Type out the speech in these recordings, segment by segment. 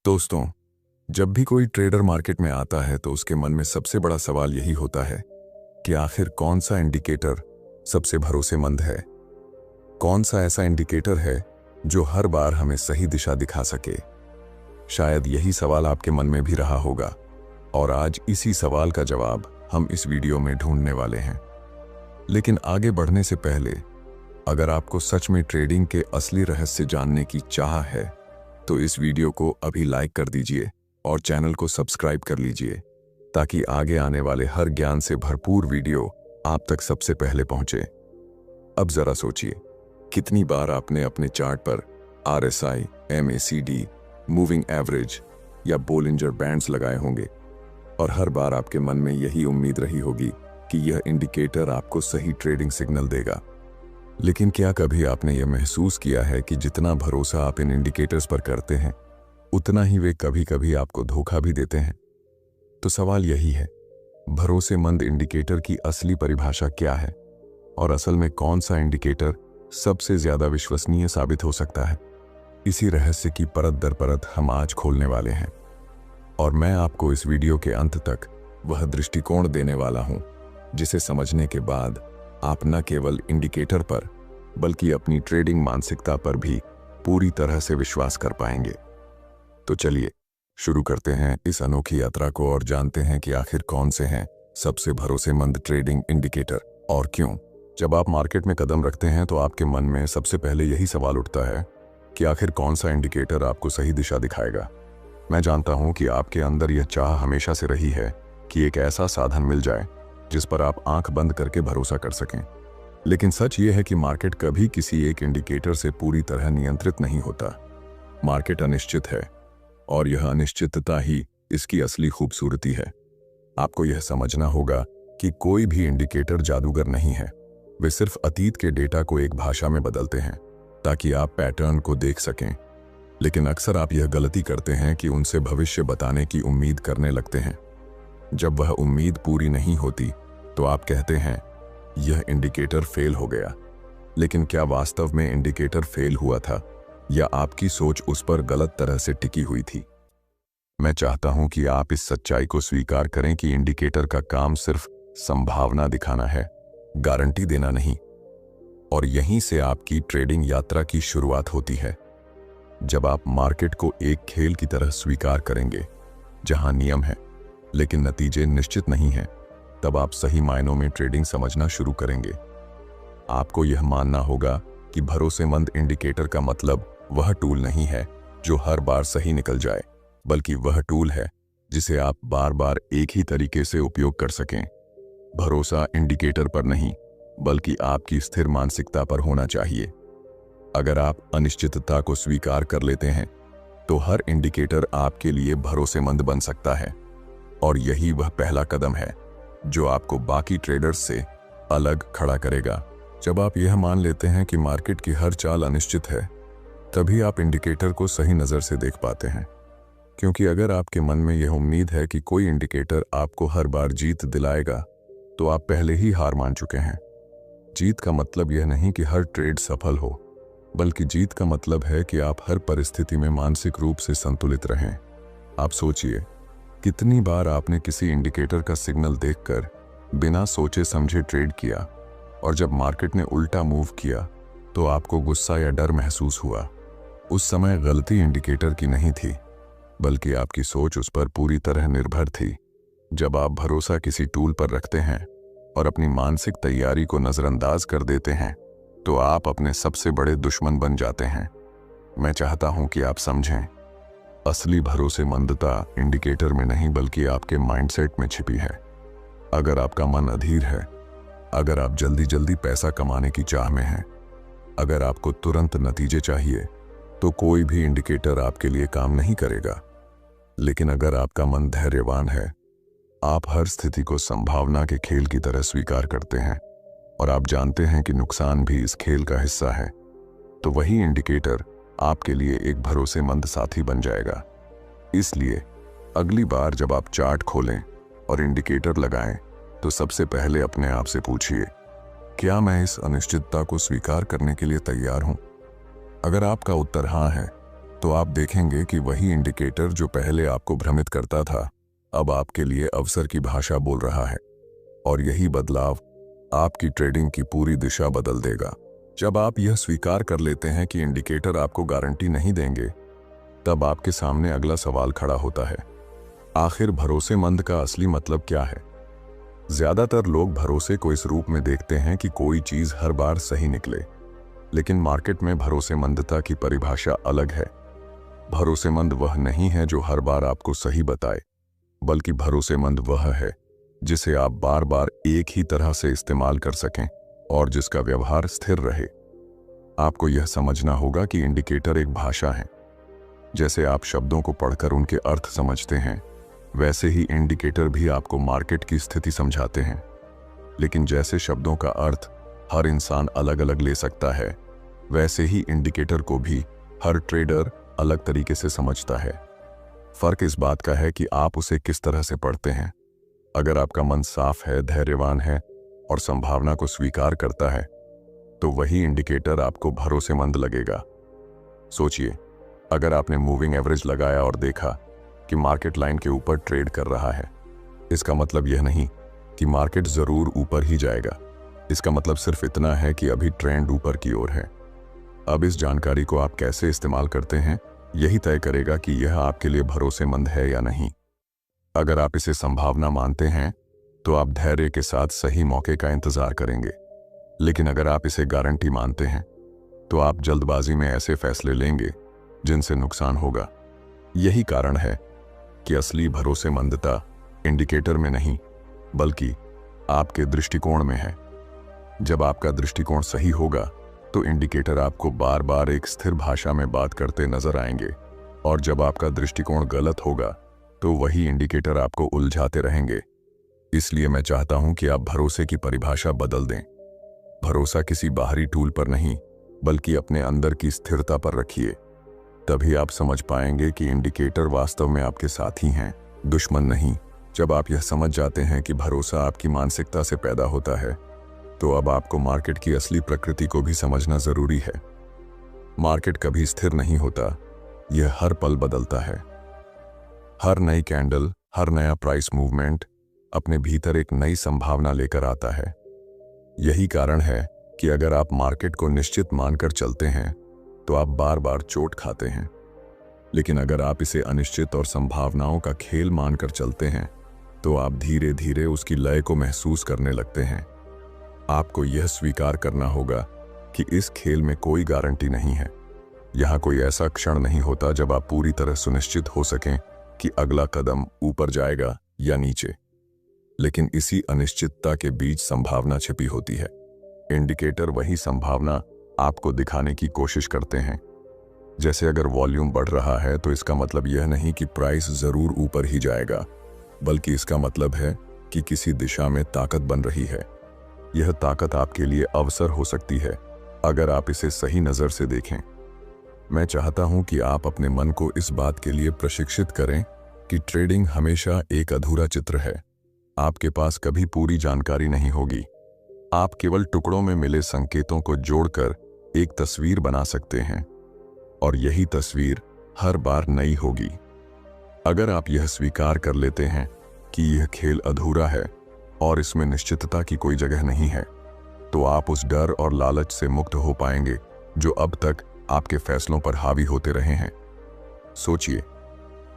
दोस्तों, जब भी कोई ट्रेडर मार्केट में आता है तो उसके मन में सबसे बड़ा सवाल यही होता है कि आखिर कौन सा इंडिकेटर सबसे भरोसेमंद है। कौन सा ऐसा इंडिकेटर है जो हर बार हमें सही दिशा दिखा सके। शायद यही सवाल आपके मन में भी रहा होगा और आज इसी सवाल का जवाब हम इस वीडियो में ढूंढने वाले हैं। लेकिन आगे बढ़ने से पहले अगर आपको सच में ट्रेडिंग के असली रहस्य जानने की चाह है तो इस वीडियो को अभी लाइक कर दीजिए और चैनल को सब्सक्राइब कर लीजिए ताकि आगे आने वाले हर ज्ञान से भरपूर वीडियो आप तक सबसे पहले पहुंचे। अब जरा सोचिए, कितनी बार आपने अपने चार्ट पर RSI, MACD, मूविंग एवरेज या बोलिंजर बैंड्स लगाए होंगे और हर बार आपके मन में यही उम्मीद रही होगी कि यह इंडिकेटर आपको सही ट्रेडिंग सिग्नल देगा। लेकिन क्या कभी आपने यह महसूस किया है कि जितना भरोसा आप इन इंडिकेटर्स पर करते हैं उतना ही वे कभी कभी आपको धोखा भी देते हैं। तो सवाल यही है, भरोसेमंद इंडिकेटर की असली परिभाषा क्या है और असल में कौन सा इंडिकेटर सबसे ज्यादा विश्वसनीय साबित हो सकता है। इसी रहस्य की परत दर परत हम आज खोलने वाले हैं और मैं आपको इस वीडियो के अंत तक वह दृष्टिकोण देने वाला हूं जिसे समझने के बाद आप न केवल इंडिकेटर पर बल्कि अपनी ट्रेडिंग मानसिकता पर भी पूरी तरह से विश्वास कर पाएंगे। तो चलिए शुरू करते हैं इस अनोखी यात्रा को और जानते हैं कि आखिर कौन से हैं सबसे भरोसेमंद ट्रेडिंग इंडिकेटर और क्यों। जब आप मार्केट में कदम रखते हैं तो आपके मन में सबसे पहले यही सवाल उठता है कि आखिर कौन सा इंडिकेटर आपको सही दिशा दिखाएगा। मैं जानता हूं कि आपके अंदर यह चाह हमेशा से रही है कि एक ऐसा साधन मिल जाए जिस पर आप आंख बंद करके भरोसा कर सकें। लेकिन सच ये है कि मार्केट कभी किसी एक इंडिकेटर से पूरी तरह नियंत्रित नहीं होता। मार्केट अनिश्चित है और यह अनिश्चितता ही इसकी असली खूबसूरती है। आपको यह समझना होगा कि कोई भी इंडिकेटर जादूगर नहीं है। वे सिर्फ अतीत के डेटा को एक भाषा में बदलते हैं ताकि आप पैटर्न को देख सकें। लेकिन अक्सर आप यह गलती करते हैं कि उनसे भविष्य बताने की उम्मीद करने लगते हैं। जब वह उम्मीद पूरी नहीं होती तो आप कहते हैं यह इंडिकेटर फेल हो गया। लेकिन क्या वास्तव में इंडिकेटर फेल हुआ था या आपकी सोच उस पर गलत तरह से टिकी हुई थी? मैं चाहता हूं कि आप इस सच्चाई को स्वीकार करें कि इंडिकेटर का काम सिर्फ संभावना दिखाना है, गारंटी देना नहीं। और यहीं से आपकी ट्रेडिंग यात्रा की शुरुआत होती है। जब आप मार्केट को एक खेल की तरह स्वीकार करेंगे जहां नियम है लेकिन नतीजे निश्चित नहीं हैं, तब आप सही मायनों में ट्रेडिंग समझना शुरू करेंगे। आपको यह मानना होगा कि भरोसेमंद इंडिकेटर का मतलब वह टूल नहीं है जो हर बार सही निकल जाए, बल्कि वह टूल है जिसे आप बार बार एक ही तरीके से उपयोग कर सकें। भरोसा इंडिकेटर पर नहीं बल्कि आपकी स्थिर मानसिकता पर होना चाहिए। अगर आप अनिश्चितता को स्वीकार कर लेते हैं तो हर इंडिकेटर आपके लिए भरोसेमंद बन सकता है और यही वह पहला कदम है जो आपको बाकी ट्रेडर्स से अलग खड़ा करेगा। जब आप यह मान लेते हैं कि मार्केट की हर चाल अनिश्चित है, तभी आप इंडिकेटर को सही नज़र से देख पाते हैं। क्योंकि अगर आपके मन में यह उम्मीद है कि कोई इंडिकेटर आपको हर बार जीत दिलाएगा, तो आप पहले ही हार मान चुके हैं। जीत का मतलब यह नहीं कि हर ट्रेड सफल हो, बल्कि जीत का मतलब है कि आप हर परिस्थिति में मानसिक रूप से संतुलित रहें। आप सोचिए, कितनी बार आपने किसी इंडिकेटर का सिग्नल देखकर बिना सोचे समझे ट्रेड किया और जब मार्केट ने उल्टा मूव किया तो आपको गुस्सा या डर महसूस हुआ। उस समय गलती इंडिकेटर की नहीं थी, बल्कि आपकी सोच उस पर पूरी तरह निर्भर थी। जब आप भरोसा किसी टूल पर रखते हैं और अपनी मानसिक तैयारी को नजरअंदाज कर देते हैं तो आप अपने सबसे बड़े दुश्मन बन जाते हैं। मैं चाहता हूं कि आप समझें, असली भरोसेमंदता इंडिकेटर में नहीं बल्कि आपके माइंडसेट में छिपी है। अगर आपका मन अधीर है, अगर आप जल्दी जल्दी पैसा कमाने की चाह में हैं, अगर आपको तुरंत नतीजे चाहिए, तो कोई भी इंडिकेटर आपके लिए काम नहीं करेगा। लेकिन अगर आपका मन धैर्यवान है, आप हर स्थिति को संभावना के खेल की तरह स्वीकार करते हैं और आप जानते हैं कि नुकसान भी इस खेल का हिस्सा है, तो वही इंडिकेटर आपके लिए एक भरोसेमंद साथी बन जाएगा। इसलिए अगली बार जब आप चार्ट खोलें और इंडिकेटर लगाएं तो सबसे पहले अपने आप से पूछिए, क्या मैं इस अनिश्चितता को स्वीकार करने के लिए तैयार हूं? अगर आपका उत्तर हाँ है तो आप देखेंगे कि वही इंडिकेटर जो पहले आपको भ्रमित करता था, अब आपके लिए अवसर की भाषा बोल रहा है। और यही बदलाव आपकी ट्रेडिंग की पूरी दिशा बदल देगा। जब आप यह स्वीकार कर लेते हैं कि इंडिकेटर आपको गारंटी नहीं देंगे, तब आपके सामने अगला सवाल खड़ा होता है, आखिर भरोसेमंद का असली मतलब क्या है? ज्यादातर लोग भरोसे को इस रूप में देखते हैं कि कोई चीज हर बार सही निकले, लेकिन मार्केट में भरोसेमंदता की परिभाषा अलग है। भरोसेमंद वह नहीं है जो हर बार आपको सही बताए, बल्कि भरोसेमंद वह है जिसे आप बार बार एक ही तरह से इस्तेमाल कर सकें और जिसका व्यवहार स्थिर रहे। आपको यह समझना होगा कि इंडिकेटर एक भाषा है। जैसे आप शब्दों को पढ़कर उनके अर्थ समझते हैं, वैसे ही इंडिकेटर भी आपको मार्केट की स्थिति समझाते हैं। लेकिन जैसे शब्दों का अर्थ हर इंसान अलग अलग ले सकता है, वैसे ही इंडिकेटर को भी हर ट्रेडर अलग तरीके से समझता है। फर्क इस बात का है कि आप उसे किस तरह से पढ़ते हैं। अगर आपका मन साफ है, धैर्यवान है और संभावना को स्वीकार करता है, तो वही इंडिकेटर आपको भरोसेमंद लगेगा। सोचिए, अगर आपने मूविंग एवरेज लगाया और देखा कि मार्केट लाइन के ऊपर ट्रेड कर रहा है, इसका मतलब यह नहीं कि मार्केट जरूर ऊपर ही जाएगा। इसका मतलब सिर्फ इतना है कि अभी ट्रेंड ऊपर की ओर है। अब इस जानकारी को आप कैसे इस्तेमाल करते हैं, यही तय करेगा कि यह आपके लिए भरोसेमंद है या नहीं। अगर आप इसे संभावना मानते हैं, तो आप धैर्य के साथ सही मौके का इंतजार करेंगे। लेकिन अगर आप इसे गारंटी मानते हैं, तो आप जल्दबाजी में ऐसे फैसले लेंगे जिनसे नुकसान होगा। यही कारण है कि असली भरोसेमंदता इंडिकेटर में नहीं, बल्कि आपके दृष्टिकोण में है। जब आपका दृष्टिकोण सही होगा, तो इंडिकेटर आपको बार बार एक स्थिर भाषा में बात करते नजर आएंगे, और जब आपका दृष्टिकोण गलत होगा, तो वही इंडिकेटर आपको उलझाते रहेंगे। इसलिए मैं चाहता हूं कि आप भरोसे की परिभाषा बदल दें। भरोसा किसी बाहरी टूल पर नहीं, बल्कि अपने अंदर की स्थिरता पर रखिए। तभी आप समझ पाएंगे कि इंडिकेटर वास्तव में आपके साथी हैं, दुश्मन नहीं। जब आप यह समझ जाते हैं कि भरोसा आपकी मानसिकता से पैदा होता है, तो अब आपको मार्केट की असली प्रकृति को भी समझना जरूरी है। मार्केट कभी स्थिर नहीं होता, यह हर पल बदलता है। हर नई कैंडल, हर नया प्राइस मूवमेंट अपने भीतर एक नई संभावना लेकर आता है। यही कारण है कि अगर आप मार्केट को निश्चित मानकर चलते हैं, तो आप बार बार चोट खाते हैं। लेकिन अगर आप इसे अनिश्चित और संभावनाओं का खेल मानकर चलते हैं, तो आप धीरे धीरे उसकी लय को महसूस करने लगते हैं। आपको यह स्वीकार करना होगा कि इस खेल में कोई गारंटी नहीं है। यहां कोई ऐसा क्षण नहीं होता जब आप पूरी तरह सुनिश्चित हो सकें कि अगला कदम ऊपर जाएगा या नीचे। लेकिन इसी अनिश्चितता के बीच संभावना छिपी होती है। इंडिकेटर वही संभावना आपको दिखाने की कोशिश करते हैं। जैसे अगर वॉल्यूम बढ़ रहा है, तो इसका मतलब यह नहीं कि प्राइस जरूर ऊपर ही जाएगा, बल्कि इसका मतलब है कि किसी दिशा में ताकत बन रही है। यह ताकत आपके लिए अवसर हो सकती है, अगर आप इसे सही नजर से देखें। मैं चाहता हूं कि आप अपने मन को इस बात के लिए प्रशिक्षित करें कि ट्रेडिंग हमेशा एक अधूरा चित्र है। आपके पास कभी पूरी जानकारी नहीं होगी। आप केवल टुकड़ों में मिले संकेतों को जोड़कर एक तस्वीर बना सकते हैं, और यही तस्वीर हर बार नई होगी। अगर आप यह स्वीकार कर लेते हैं कि यह खेल अधूरा है और इसमें निश्चितता की कोई जगह नहीं है, तो आप उस डर और लालच से मुक्त हो पाएंगे जो अब तक आपके फैसलों पर हावी होते रहे हैं। सोचिए,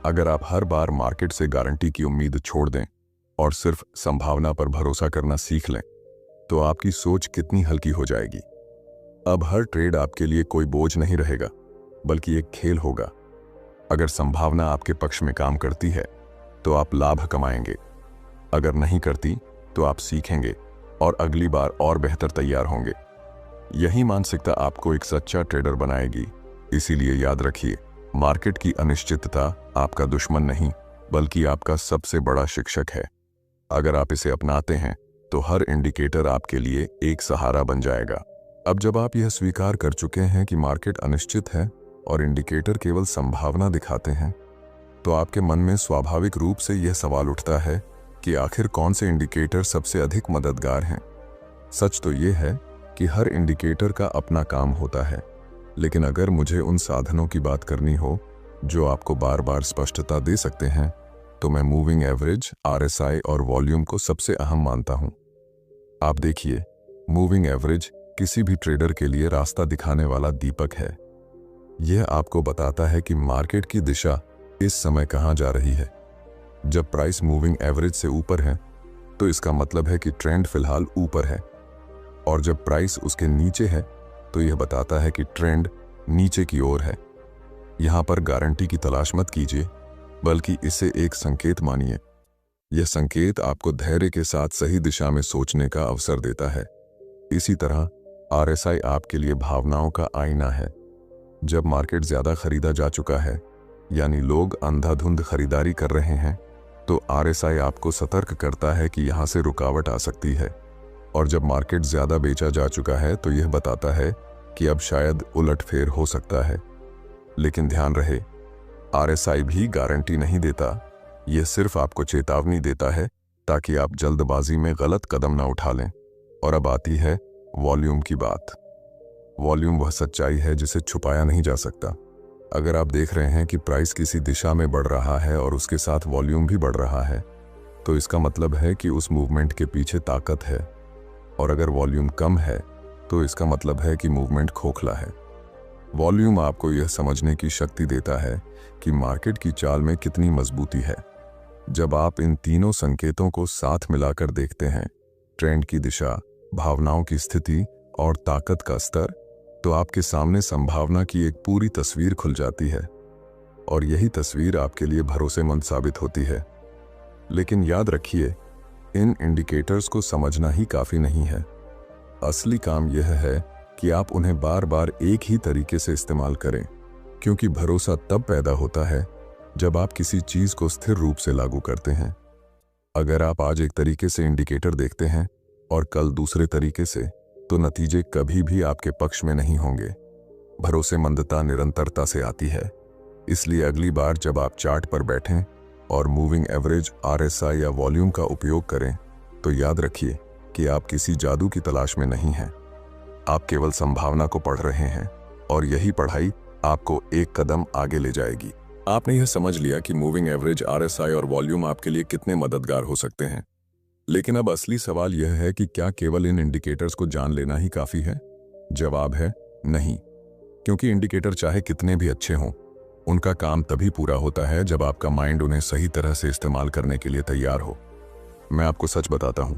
अगर आप हर बार मार्केट से गारंटी की उम्मीद छोड़ दें और सिर्फ संभावना पर भरोसा करना सीख लें, तो आपकी सोच कितनी हल्की हो जाएगी। अब हर ट्रेड आपके लिए कोई बोझ नहीं रहेगा, बल्कि एक खेल होगा। अगर संभावना आपके पक्ष में काम करती है, तो आप लाभ कमाएंगे। अगर नहीं करती, तो आप सीखेंगे और अगली बार और बेहतर तैयार होंगे। यही मानसिकता आपको एक सच्चा ट्रेडर बनाएगी। इसीलिए याद रखिए, मार्केट की अनिश्चितता आपका दुश्मन नहीं, बल्कि आपका सबसे बड़ा शिक्षक है। अगर आप इसे अपनाते हैं, तो हर इंडिकेटर आपके लिए एक सहारा बन जाएगा। अब जब आप यह स्वीकार कर चुके हैं कि मार्केट अनिश्चित है और इंडिकेटर केवल संभावना दिखाते हैं, तो आपके मन में स्वाभाविक रूप से यह सवाल उठता है कि आखिर कौन से इंडिकेटर सबसे अधिक मददगार हैं। सच तो यह है कि हर इंडिकेटर का अपना काम होता है, लेकिन अगर मुझे उन साधनों की बात करनी हो जो आपको बार बार स्पष्टता दे सकते हैं, तो मैं मूविंग एवरेज, आरएसआई और वॉल्यूम को सबसे अहम मानता हूं। आप देखिए, मूविंग एवरेज किसी भी ट्रेडर के लिए रास्ता दिखाने वाला दीपक है। यह आपको बताता है कि मार्केट की दिशा इस समय कहां जा रही है। जब प्राइस मूविंग एवरेज से ऊपर है तो इसका मतलब है कि ट्रेंड फिलहाल ऊपर है, और जब प्राइस उसके नीचे है तो यह बताता है कि ट्रेंड नीचे की ओर है। यहां पर गारंटी की तलाश मत कीजिए, बल्कि इसे एक संकेत मानिए। यह संकेत आपको धैर्य के साथ सही दिशा में सोचने का अवसर देता है। इसी तरह आरएसआई आपके लिए भावनाओं का आईना है। जब मार्केट ज्यादा खरीदा जा चुका है, यानी लोग अंधाधुंध खरीदारी कर रहे हैं, तो आरएसआई आपको सतर्क करता है कि यहां से रुकावट आ सकती है। और जब मार्केट ज्यादा बेचा जा चुका है तो यह बताता है कि अब शायद उलटफेर हो सकता है। लेकिन ध्यान रहे, आरएसआई भी गारंटी नहीं देता। यह सिर्फ आपको चेतावनी देता है ताकि आप जल्दबाजी में गलत कदम ना उठा लें। और अब आती है वॉल्यूम की बात। वॉल्यूम वह सच्चाई है जिसे छुपाया नहीं जा सकता। अगर आप देख रहे हैं कि प्राइस किसी दिशा में बढ़ रहा है और उसके साथ वॉल्यूम भी बढ़ रहा है, तो इसका मतलब है कि उस मूवमेंट के पीछे ताकत है। और अगर वॉल्यूम कम है तो इसका मतलब है कि मूवमेंट खोखला है। वॉल्यूम आपको यह समझने की शक्ति देता है कि मार्केट की चाल में कितनी मजबूती है। जब आप इन तीनों संकेतों को साथ मिलाकर देखते हैं, ट्रेंड की दिशा, भावनाओं की स्थिति और ताकत का स्तर, तो आपके सामने संभावना की एक पूरी तस्वीर खुल जाती है। और यही तस्वीर आपके लिए भरोसेमंद साबित होती है। लेकिन याद रखिए, इन इंडिकेटर्स को समझना ही काफी नहीं है। असली काम यह है कि आप उन्हें बार बार एक ही तरीके से इस्तेमाल करें, क्योंकि भरोसा तब पैदा होता है जब आप किसी चीज को स्थिर रूप से लागू करते हैं। अगर आप आज एक तरीके से इंडिकेटर देखते हैं और कल दूसरे तरीके से, तो नतीजे कभी भी आपके पक्ष में नहीं होंगे। भरोसेमंदता निरंतरता से आती है। इसलिए अगली बार जब आप चार्ट पर बैठें और मूविंग एवरेज, आरएसआई या वॉल्यूम का उपयोग करें, तो याद रखिए कि आप किसी जादू की तलाश में नहीं हैं। आप केवल संभावना को पढ़ रहे हैं, और यही पढ़ाई आपको एक कदम आगे ले जाएगी। आपने यह समझ लिया कि मूविंग एवरेज, आरएसआई और वॉल्यूम आपके लिए कितने मददगार हो सकते हैं। लेकिन अब असली सवाल यह है कि क्या केवल इन इंडिकेटर्स को जान लेना ही काफी है? जवाब है नहीं, क्योंकि इंडिकेटर चाहे कितने भी अच्छे हों, उनका काम तभी पूरा होता है जब आपका माइंड उन्हें सही तरह से इस्तेमाल करने के लिए तैयार हो। मैं आपको सच बताता हूं,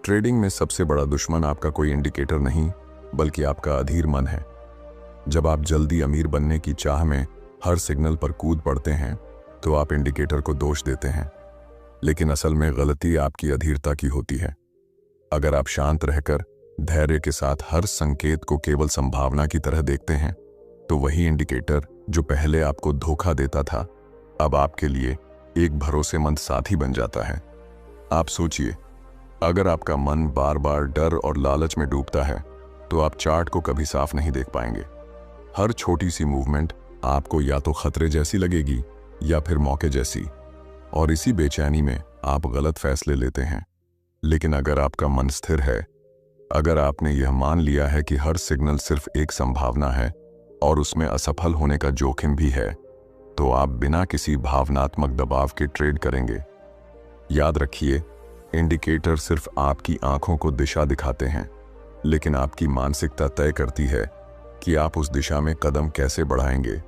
ट्रेडिंग में सबसे बड़ा दुश्मन आपका कोई इंडिकेटर नहीं, बल्कि आपका अधीर मन है। जब आप जल्दी अमीर बनने की चाह में हर सिग्नल पर कूद पड़ते हैं, तो आप इंडिकेटर को दोष देते हैं। लेकिन असल में गलती आपकी अधीरता की होती है। अगर आप शांत रहकर धैर्य के साथ हर संकेत को केवल संभावना की तरह देखते हैं, तो वही इंडिकेटर जो पहले आपको धोखा देता था, अब आपके लिए एक भरोसेमंद साथी बन जाता है। आप सोचिए, अगर आपका मन बार बार डर और लालच में डूबता है, तो आप चार्ट को कभी साफ नहीं देख पाएंगे। हर छोटी सी मूवमेंट आपको या तो खतरे जैसी लगेगी या फिर मौके जैसी, और इसी बेचैनी में आप गलत फैसले लेते हैं। लेकिन अगर आपका मन स्थिर है, अगर आपने यह मान लिया है कि हर सिग्नल सिर्फ एक संभावना है और उसमें असफल होने का जोखिम भी है, तो आप बिना किसी भावनात्मक दबाव के ट्रेड करेंगे। याद रखिए, इंडिकेटर सिर्फ आपकी आंखों को दिशा दिखाते हैं, लेकिन आपकी मानसिकता तय करती है कि आप उस दिशा में कदम कैसे बढ़ाएंगे।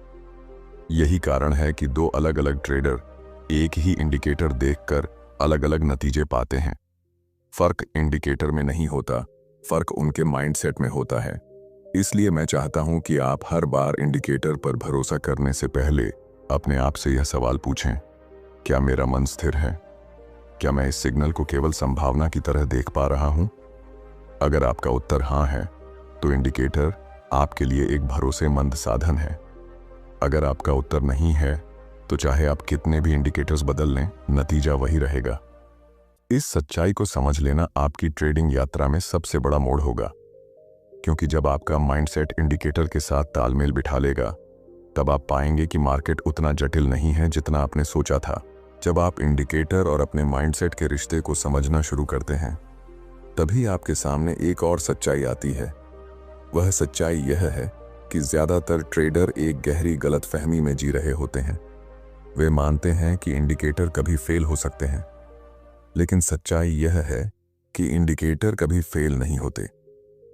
यही कारण है कि दो अलग अलग ट्रेडर एक ही इंडिकेटर देखकर अलग अलग नतीजे पाते हैं। फर्क इंडिकेटर में नहीं होता, फर्क उनके माइंडसेट में होता है। इसलिए मैं चाहता हूं कि आप हर बार इंडिकेटर पर भरोसा करने से पहले अपने आप से यह सवाल पूछें, क्या मेरा मन स्थिर है? क्या मैं इस सिग्नल को केवल संभावना की तरह देख पा रहा हूं? अगर आपका उत्तर हां है, तो इंडिकेटर आपके लिए एक भरोसेमंद साधन है। अगर आपका उत्तर नहीं है, तो चाहे आप कितने भी इंडिकेटर्स बदल लें, नतीजा वही रहेगा। इस सच्चाई को समझ लेना आपकी ट्रेडिंग यात्रा में सबसे बड़ा मोड़ होगा, क्योंकि जब आपका माइंडसेट इंडिकेटर के साथ तालमेल बिठा लेगा, तब आप पाएंगे कि मार्केट उतना जटिल नहीं है जितना आपने सोचा था। जब आप इंडिकेटर और अपने माइंडसेट के रिश्ते को समझना शुरू करते हैं, तभी आपके सामने एक और सच्चाई आती है। वह सच्चाई यह है कि ज्यादातर ट्रेडर एक गहरी गलतफहमी में जी रहे होते हैं। वे मानते हैं कि इंडिकेटर कभी फेल हो सकते हैं, लेकिन सच्चाई यह है कि इंडिकेटर कभी फेल नहीं होते।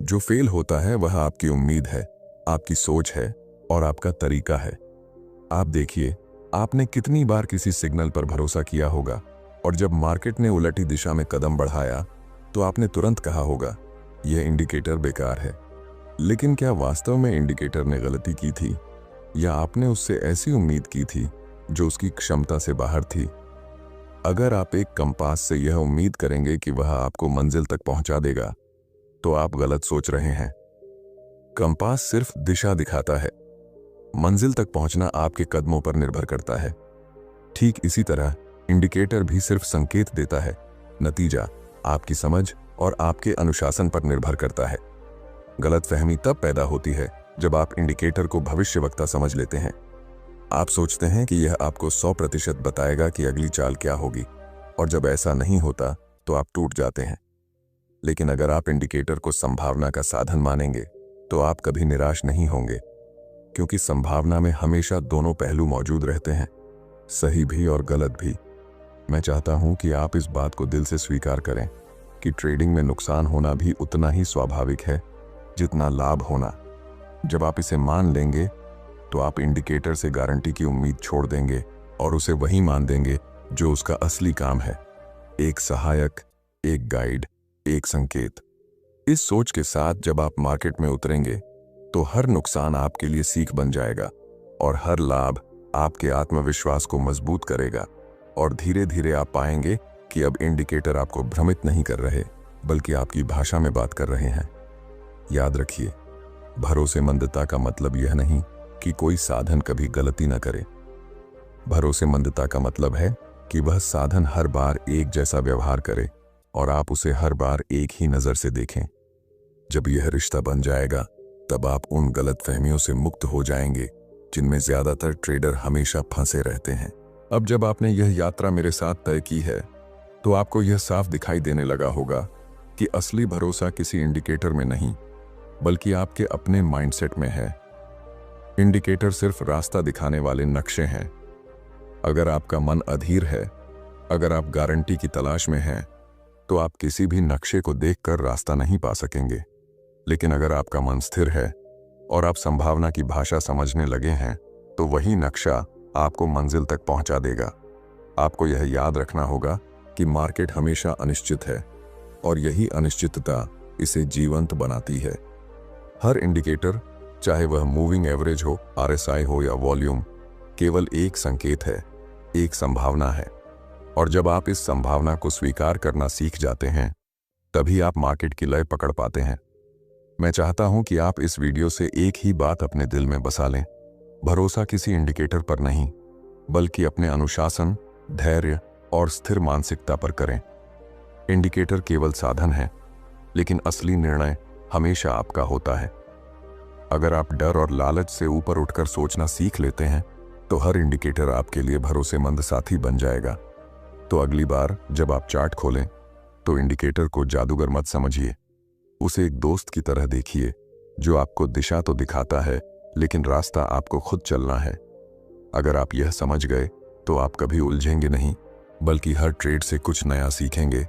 जो फेल होता है वह आपकी उम्मीद है, आपकी सोच है और आपका तरीका है। आप देखिए, आपने कितनी बार किसी सिग्नल पर भरोसा किया होगा और जब मार्केट ने उलटी दिशा में कदम बढ़ाया तो आपने तुरंत कहा होगा, यह इंडिकेटर बेकार है। लेकिन क्या वास्तव में इंडिकेटर ने गलती की थी, या आपने उससे ऐसी उम्मीद की थी जो उसकी क्षमता से बाहर थी? अगर आप एक कंपास से यह उम्मीद करेंगे कि वह आपको मंजिल तक पहुंचा देगा, तो आप गलत सोच रहे हैं। कंपास सिर्फ दिशा दिखाता है, मंजिल तक पहुंचना आपके कदमों पर निर्भर करता है। ठीक इसी तरह इंडिकेटर भी सिर्फ संकेत देता है, नतीजा आपकी समझ और आपके अनुशासन पर निर्भर करता है। गलतफहमी तब पैदा होती है जब आप इंडिकेटर को भविष्यवक्ता समझ लेते हैं। आप सोचते हैं कि यह आपको 100% बताएगा कि अगली चाल क्या होगी, और जब ऐसा नहीं होता तो आप टूट जाते हैं। लेकिन अगर आप इंडिकेटर को संभावना का साधन मानेंगे तो आप कभी निराश नहीं होंगे, क्योंकि संभावना में हमेशा दोनों पहलू मौजूद रहते हैं, सही भी और गलत भी। मैं चाहता हूं कि आप इस बात को दिल से स्वीकार करें कि ट्रेडिंग में नुकसान होना भी उतना ही स्वाभाविक है जितना लाभ होना। जब आप इसे मान लेंगे तो आप इंडिकेटर से गारंटी की उम्मीद छोड़ देंगे और उसे वही मान देंगे जो उसका असली काम है, एक सहायक, एक गाइड, एक संकेत। इस सोच के साथ जब आप मार्केट में उतरेंगे तो हर नुकसान आपके लिए सीख बन जाएगा और हर लाभ आपके आत्मविश्वास को मजबूत करेगा, और धीरे धीरे आप पाएंगे कि अब इंडिकेटर आपको भ्रमित नहीं कर रहे, बल्कि आपकी भाषा में बात कर रहे हैं। याद रखिए, भरोसेमंदता का मतलब यह नहीं कि कोई साधन कभी गलती न करे। भरोसेमंदता का मतलब है कि वह साधन हर बार एक जैसा व्यवहार करे और आप उसे हर बार एक ही नजर से देखें। जब यह रिश्ता बन जाएगा तब आप उन गलतफहमियों से मुक्त हो जाएंगे जिनमें ज्यादातर ट्रेडर हमेशा फंसे रहते हैं। अब जब आपने यह यात्रा मेरे साथ तय की है तो आपको यह साफ दिखाई देने लगा होगा कि असली भरोसा किसी इंडिकेटर में नहीं, बल्कि आपके अपने माइंडसेट में है। इंडिकेटर सिर्फ रास्ता दिखाने वाले नक्शे हैं। अगर आपका मन अधीर है, अगर आप गारंटी की तलाश में हैं, तो आप किसी भी नक्शे को देखकर रास्ता नहीं पा सकेंगे। लेकिन अगर आपका मन स्थिर है और आप संभावना की भाषा समझने लगे हैं, तो वही नक्शा आपको मंजिल तक पहुंचा देगा। आपको यह याद रखना होगा कि मार्केट हमेशा अनिश्चित है और यही अनिश्चितता इसे जीवंत बनाती है। हर इंडिकेटर, चाहे वह मूविंग एवरेज हो, RSI हो या वॉल्यूम, केवल एक संकेत है, एक संभावना है। और जब आप इस संभावना को स्वीकार करना सीख जाते हैं, तभी आप मार्केट की लय पकड़ पाते हैं। मैं चाहता हूं कि आप इस वीडियो से एक ही बात अपने दिल में बसा लें। भरोसा किसी इंडिकेटर पर नहीं, बल्कि अपने अनुशासन, धैर्य और स्थिर मानसिकता पर करें। इंडिकेटर केवल साधन है, लेकिन असली निर्णय हमेशा आपका होता है। अगर आप डर और लालच से ऊपर उठकर सोचना सीख लेते हैं, तो हर इंडिकेटर आपके लिए भरोसेमंद साथी बन जाएगा। तो अगली बार जब आप चार्ट खोलें, तो इंडिकेटर को जादूगर मत समझिए, उसे एक दोस्त की तरह देखिए जो आपको दिशा तो दिखाता है, लेकिन रास्ता आपको खुद चलना है। अगर आप यह समझ गए तो आप कभी उलझेंगे नहीं, बल्कि हर ट्रेड से कुछ नया सीखेंगे